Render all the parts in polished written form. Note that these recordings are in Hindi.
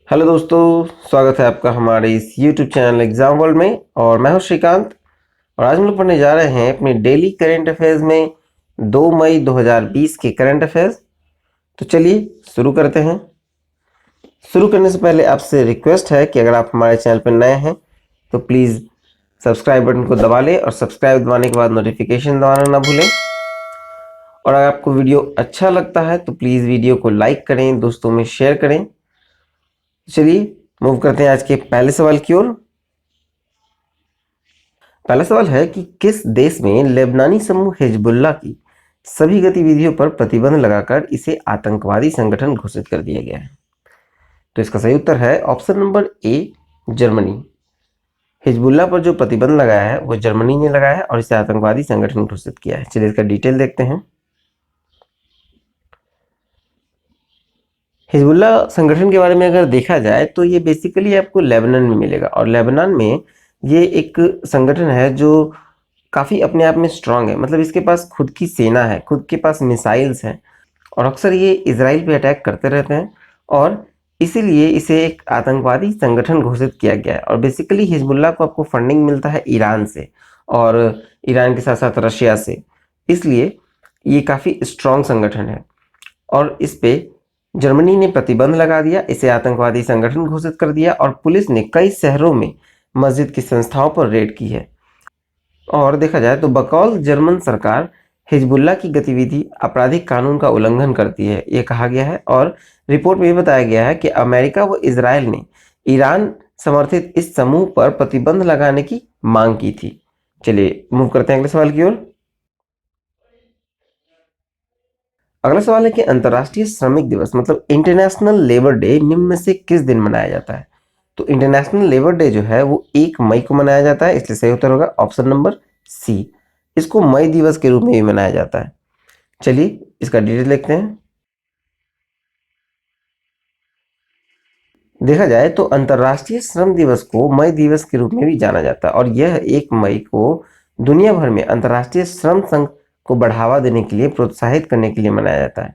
हेलो दोस्तों, स्वागत है आपका हमारे इस YouTube चैनल एग्जाम वर्ल्ड में। और मैं हूं श्रीकांत। और आज हम लोग पढ़ने जा रहे हैं अपने डेली करंट अफेयर्स में 2 मई 2020 के करंट अफेयर्स। तो चलिए शुरू करते हैं। शुरू करने से पहले आपसे रिक्वेस्ट है कि अगर आप हमारे चैनल पर नए हैं तो प्लीज़ सब्सक्राइब बटन को दबा लें और सब्सक्राइब दबाने के बाद नोटिफिकेशन दबाना ना भूलें। और अगर आपको वीडियो अच्छा लगता है तो प्लीज़ वीडियो को लाइक करें, दोस्तों में शेयर करें। चलिए मूव करते हैं आज के पहले सवाल की ओर। पहला सवाल है कि किस देश में लेबनानी समूह हिजबुल्लाह की सभी गतिविधियों पर प्रतिबंध लगाकर इसे आतंकवादी संगठन घोषित कर दिया गया है? तो इसका सही उत्तर है option number A, Germany. Hezbollah पर जो प्रतिबंध लगाया है वो जर्मनी ने लगाया है और इसे आतंकवादी संगठन घोषित किया है। चलिए इसका डिटेल देखते हैं। हिजबुल्लाह संगठन के बारे में अगर देखा जाए तो ये बेसिकली आपको लेबनान में मिलेगा। और लेबनान में ये एक संगठन है जो काफ़ी अपने आप में स्ट्रांग है। मतलब इसके पास खुद की सेना है, खुद के पास मिसाइल्स हैं और अक्सर ये इजराइल पे अटैक करते रहते हैं और इसीलिए इसे एक आतंकवादी संगठन घोषित किया गया है। और बेसिकली हिजबुल्लाह को आपको फंडिंग मिलता है ईरान से और ईरान के साथ साथ रशिया से, इसलिए ये काफ़ी स्ट्रांग संगठन है। और इस पे जर्मनी ने प्रतिबंध लगा दिया, इसे आतंकवादी संगठन घोषित कर दिया और पुलिस ने कई शहरों में मस्जिद की संस्थाओं पर रेड की है। और देखा जाए तो बकौल जर्मन सरकार हिजबुल्लाह की गतिविधि आपराधिक कानून का उल्लंघन करती है, ये कहा गया है। और रिपोर्ट में ये बताया गया है कि अमेरिका व इजराइल ने ईरान समर्थित इस समूह पर प्रतिबंध लगाने की मांग की थी। चलिए मूव करते हैं अगले सवाल की ओर। अगला सवाल है कि अंतर्राष्ट्रीय श्रमिक दिवस मतलब इंटरनेशनल लेबर डे निम्न में से किस दिन मनाया जाता है? तो इंटरनेशनल लेबर डे जो है वो 1 मई को मनाया जाता है, इसलिए सही उत्तर होगा ऑप्शन नंबर सी। इसको मई दिवस के रूप में भी मनाया जाता है। चलिए इसका डिटेल देखते हैं। देखा जाए तो अंतर्राष्ट्रीय श्रम दिवस को मई दिवस के रूप में भी जाना जाता है और यह 1 मई को दुनिया भर में अंतर्राष्ट्रीय श्रम संघ को बढ़ावा देने के लिए, प्रोत्साहित करने के लिए मनाया जाता है।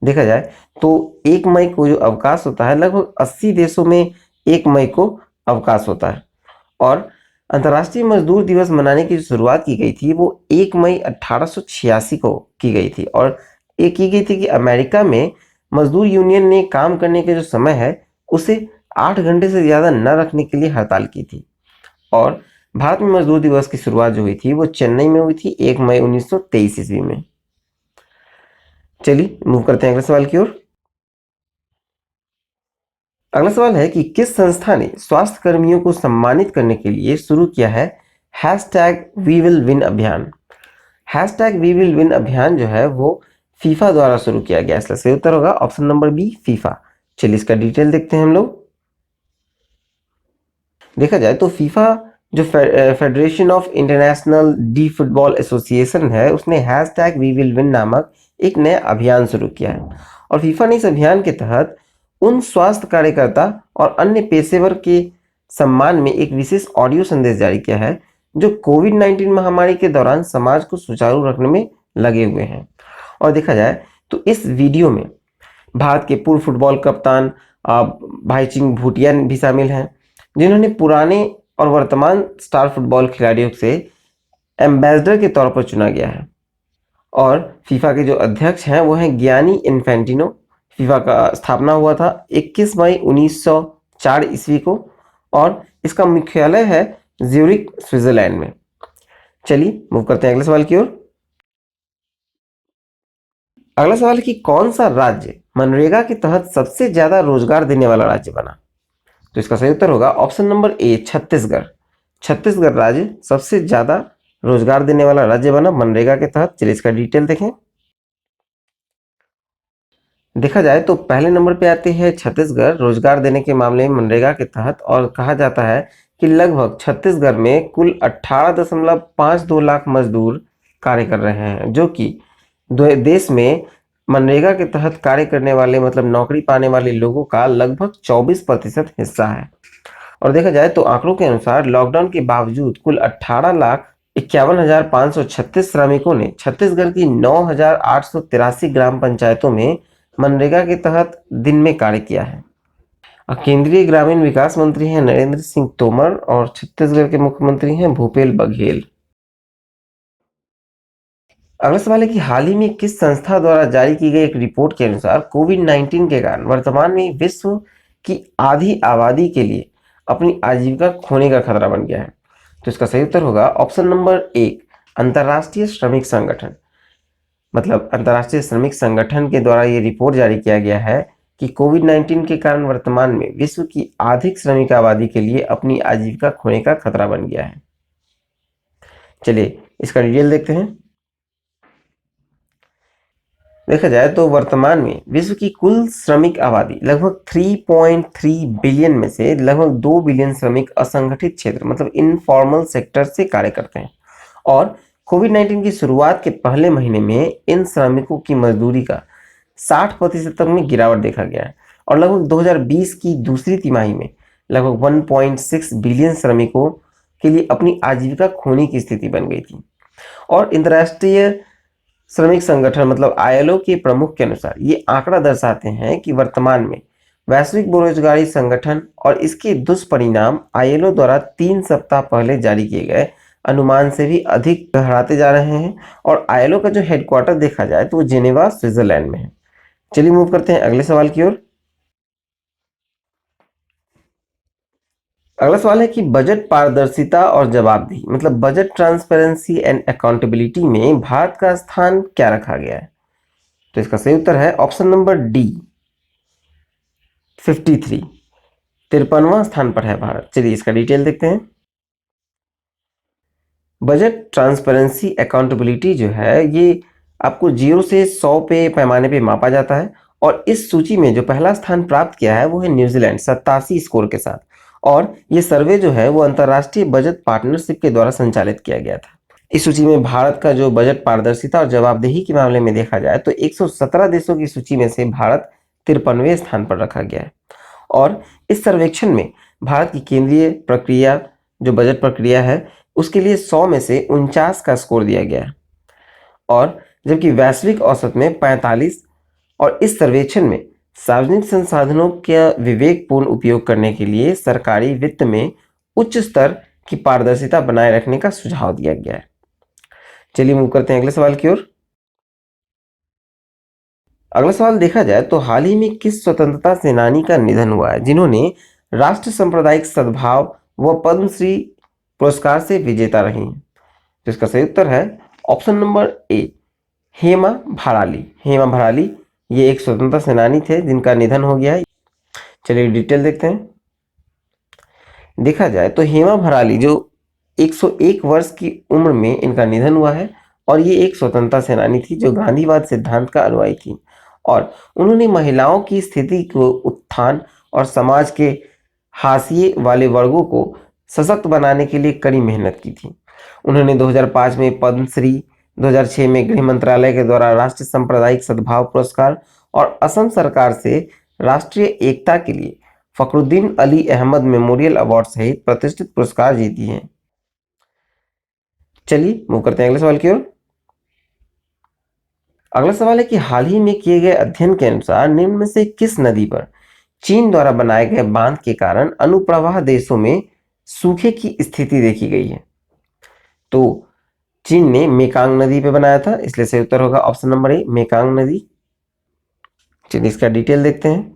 देखा जाए तो 1 मई को जो अवकाश होता है लगभग 80 देशों में 1 मई को अवकाश होता है। और अंतर्राष्ट्रीय मजदूर दिवस मनाने की जो शुरुआत की गई थी वो 1 मई 1886 को की गई थी। और ये की गई थी कि अमेरिका में मजदूर यूनियन ने काम करने के जो समय है उसे 8 घंटे से ज़्यादा न रखने के लिए हड़ताल की थी। और भारत में मजदूर दिवस की शुरुआत जो हुई थी वो चेन्नई में हुई थी 1 मई 1923 ईस्वी में। चलिए मूव करते हैं अगले सवाल की ओर। अगला सवाल है कि किस संस्था ने स्वास्थ्य कर्मियों को सम्मानित करने के लिए शुरू किया है हैशटैग वी विल विन अभियान? हैशटैग वी विल विन अभियान जो है वो फीफा द्वारा शुरू किया गया, इसलिए सही उत्तर होगा ऑप्शन नंबर बी, फीफा। चलिए इसका डिटेल देखते हैं हम लोग। देखा जाए तो फीफा जो federation of international D football association है उसने हैशटैग वी विल विन नामक एक नया अभियान शुरू किया है। और फीफा ने इस अभियान के तहत उन स्वास्थ्य कार्यकर्ता और अन्य पेशेवर के सम्मान में एक विशेष ऑडियो संदेश जारी किया है जो कोविड-19 महामारी के दौरान समाज को सुचारू रखने में लगे हुए हैं। और देखा जाए तो इस वीडियो में भारत के पूर्व फुटबॉल कप्तान भाईचुंग भूटिया भी शामिल हैं, जिन्होंने पुराने और वर्तमान स्टार फुटबॉल खिलाड़ियों से एम्बेसडर के तौर पर चुना गया है। और फीफा के जो अध्यक्ष हैं वो हैं गियानी इन्फेंटिनो। फीफा का स्थापना हुआ था 21 मई 1904 ईस्वी को और इसका मुख्यालय है ज्यूरिख, स्विट्जरलैंड में। चलिए मूव करते हैं अगले सवाल की ओर। अगला सवाल है कि कौन सा राज्य मनरेगा के तहत सबसे ज्यादा रोजगार देने वाला राज्य बना? तो इसका सही उत्तर होगा option number A, Chhattisgarh. Chhattisgarh राज्य सबसे ज्यादा रोजगार देने वाला राज्य बना मनरेगा के तहत। चलिए इसका डिटेल देखें। देखा जाए तो पहले नंबर पे आते हैं छत्तीसगढ़ रोजगार देने के मामले में मनरेगा के तहत। और कहा जाता है कि लगभग छत्तीसगढ़ में कुल 18.52 लाख मजदूर कार्य कर रहे हैं, जो कि देश में मनरेगा के तहत कार्य करने वाले मतलब नौकरी पाने वाले लोगों का लगभग 24% हिस्सा है। और देखा जाए तो आंकड़ों के अनुसार लॉकडाउन के बावजूद कुल 18,51,536 श्रमिकों ने छत्तीसगढ़ की 9,883 ग्राम पंचायतों में मनरेगा के तहत दिन में कार्य किया है। केंद्रीय ग्रामीण विकास मंत्री हैं नरेंद्र सिंह तोमर और छत्तीसगढ़ के मुख्यमंत्री हैं भूपेश बघेल। अगला सवाल है कि हाल ही में किस संस्था द्वारा जारी की गई एक रिपोर्ट के अनुसार कोविड-19 के कारण वर्तमान में विश्व की आधी आबादी के लिए अपनी आजीविका खोने का खतरा बन गया है। तो इसका सही उत्तर होगा ऑप्शन नंबर 1, अंतर्राष्ट्रीय श्रमिक संगठन। मतलब अंतर्राष्ट्रीय श्रमिक संगठन के द्वारा ये रिपोर्ट जारी किया गया है कि कोविड-19 के कारण वर्तमान में विश्व की आधिक श्रमिक आबादी के लिए अपनी आजीविका खोने का खतरा बन गया है। चलिए इसका डिटेल देखते हैं। देखा जाए तो वर्तमान में विश्व की कुल श्रमिक आबादी लगभग 3.3 बिलियन में से लगभग 2 बिलियन श्रमिक असंगठित क्षेत्र मतलब इनफॉर्मल सेक्टर से कार्य करते हैं और कोविड-19 की शुरुआत के पहले महीने में इन श्रमिकों की मजदूरी का 60% तक में गिरावट देखा गया है और लगभग 2020 की दूसरी तिमाही में लगभग 1.6 बिलियन श्रमिकों के लिए अपनी आजीविका खोने की स्थिति बन गई थी। और अंतर्राष्ट्रीय श्रमिक संगठन मतलब आईएलओ के प्रमुख के अनुसार ये आंकड़ा दर्शाते हैं कि वर्तमान में वैश्विक बेरोजगारी संगठन और इसके दुष्परिणाम आईएलओ द्वारा 3 सप्ताह पहले जारी किए गए अनुमान से भी अधिक गहराते जा रहे हैं और आईएलओ का जो हेडक्वार्टर देखा जाए तो वो जेनेवा स्विट्जरलैंड में है। चलिए मूव करते हैं अगले सवाल की ओर। अगला सवाल है कि बजट पारदर्शिता और जवाबदेही मतलब बजट ट्रांसपेरेंसी एंड अकाउंटेबिलिटी में भारत का स्थान क्या रखा गया है। तो इसका सही उत्तर है ऑप्शन नंबर डी 53, 53वां स्थान पर है भारत। चलिए इसका डिटेल देखते हैं। बजट ट्रांसपेरेंसी अकाउंटेबिलिटी जो है ये आपको 0 से 100 पे पैमाने पे मापा जाता है और इस सूची में जो पहला स्थान प्राप्त किया है वो है न्यूजीलैंड 87 स्कोर के साथ और ये सर्वे जो है वो अंतर्राष्ट्रीय बजट पार्टनरशिप के द्वारा संचालित किया गया था। इस सूची में भारत का जो बजट पारदर्शिता और जवाबदेही के मामले में देखा जाए तो 117 देशों की सूची में से भारत 53वें स्थान पर रखा गया है और इस सर्वेक्षण में भारत की केंद्रीय प्रक्रिया जो बजट प्रक्रिया है उसके लिए 100 में से 49 का स्कोर दिया गया है और जबकि वैश्विक औसत में 45 और इस सर्वेक्षण में सार्वजनिक संसाधनों का विवेकपूर्ण उपयोग करने के लिए सरकारी वित्त में उच्च स्तर की पारदर्शिता बनाए रखने का सुझाव दिया गया है। चलिए मूव करते हैं अगले सवाल की ओर। अगला सवाल देखा जाए तो हाल ही में किस स्वतंत्रता सेनानी का निधन हुआ है जिन्होंने राष्ट्र सांप्रदायिक सद्भाव व पद्मश्री पुरस्कार से विजेता रही हैं। तो इसका सही उत्तर है option number A Hema भराली। Hema भराली ये एक स्वतंत्रता सेनानी थे जिनका निधन हो गया है। चलिए डिटेल देखते हैं। देखा जाए तो हेमा भराली जो 101 वर्ष की उम्र में इनका निधन हुआ है और ये एक स्वतंत्रता सेनानी थी जो गांधीवाद सिद्धांत का अनुयायी थी और उन्होंने महिलाओं की स्थिति को उत्थान और समाज के हाशिए वाले वर्गों को सशक्त बनाने के लिए कड़ी मेहनत की थी। उन्होंने 2005 में पद्मश्री, 2006 में गृह मंत्रालय के द्वारा राष्ट्रीय सांप्रदायिक सद्भाव पुरस्कार और असम सरकार से राष्ट्रीय एकता के लिए फखरुद्दीन अली अहमद मेमोरियल अवार्ड सहित प्रतिष्ठित पुरस्कार जीती हैं। चलिए मूव करते हैं अगले सवाल की ओर। अगला सवाल है कि हाल ही में किए गए अध्ययन के अनुसार निम्न में से किस नदी पर चीन द्वारा बनाए गए बांध के कारण अनुप्रवाह देशों में सूखे की स्थिति देखी गई है। तो चीन ने मेकांग नदी पे बनाया था इसलिए सही उत्तर होगा ऑप्शन नंबर ए मेकांग नदी। चलिए इसका डिटेल देखते हैं।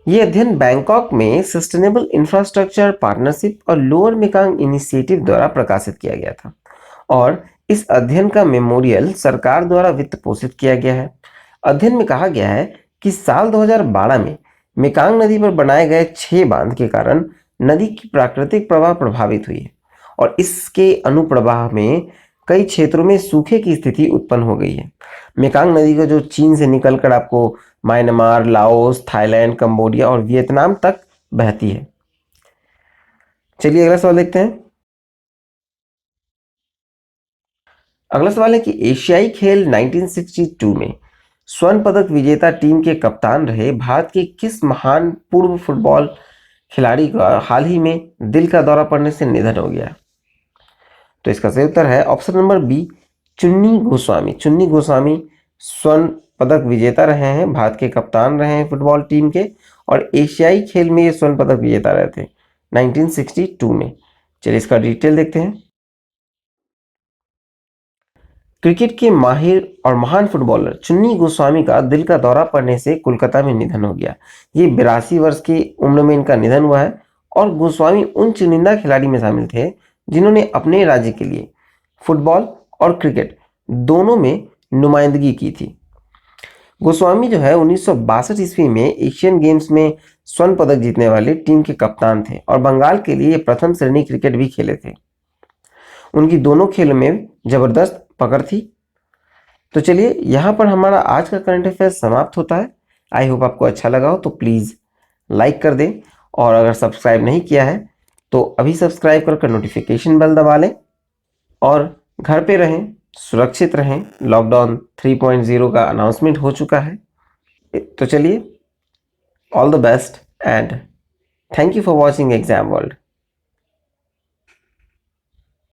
ये अध्ययन बैंकॉक में सस्टेनेबल इंफ्रास्ट्रक्चर पार्टनरशिप और लोअर मेकांग इनिशिएटिव द्वारा प्रकाशित किया गया था और इस अध्ययन का मेमोरियल सरकार द्वारा वित्त पोषित किया गया है। अध्ययन में कहा गया है कि साल 2012 में मेकांग नदी पर बनाए गए 6 बांध के कारण नदी की प्राकृतिक प्रवाह प्रभावित हुई है और इसके अनुप्रवाह में कई क्षेत्रों में सूखे की स्थिति उत्पन्न हो गई है। मेकांग नदी को जो चीन से निकलकर आपको म्यांमार, लाओस, थाईलैंड, कंबोडिया और वियतनाम तक बहती है। चलिए अगला सवाल देखते हैं। अगला सवाल है कि एशियाई खेल 1962 में स्वर्ण पदक विजेता टीम के कप्तान रहे भारत के किस महान पूर्व फुटबॉल खिलाड़ी का हाल ही में दिल का दौरा पड़ने से निधन हो गया। तो इसका सही उत्तर है ऑप्शन नंबर बी चुन्नी गोस्वामी। चुन्नी गोस्वामी स्वर्ण पदक विजेता रहे हैं, भारत के कप्तान रहे हैं फुटबॉल टीम के, और एशियाई खेल में ये स्वर्ण पदक विजेता रहे थे 1962 में। चलिए इसका डिटेल देखते हैं। क्रिकेट के माहिर और महान फुटबॉलर चुन्नी गोस्वामी का दिल का दौरा पड़ने से कोलकाता में निधन हो गया। ये 82 वर्ष की उम्र में इनका निधन हुआ है, और गोस्वामी उन चुनिंदा खिलाड़ी में शामिल थे जिन्होंने अपने राज्य के लिए फुटबॉल और क्रिकेट दोनों में नुमाइंदगी की थी। गोस्वामी जो है 1962 ईस्वी में एशियन गेम्स में स्वर्ण पदक जीतने वाली टीम के कप्तान थे, और बंगाल के लिए प्रथम श्रेणी क्रिकेट भी खेले थे। उनकी दोनों खेलों में जबरदस्त पकड़ थी। तो चलिए यहाँ पर हमारा आज का करंट अफेयर्स समाप्त होता है। आई होप आपको अच्छा लगा हो, तो प्लीज़ लाइक कर दें, और अगर सब्सक्राइब नहीं किया है तो अभी सब्सक्राइब करके नोटिफिकेशन बेल दबा लें, और घर पे रहें, सुरक्षित रहें। लॉकडाउन 3.0 का अनाउंसमेंट हो चुका है। तो चलिए, all the best and thank you for watching exam world.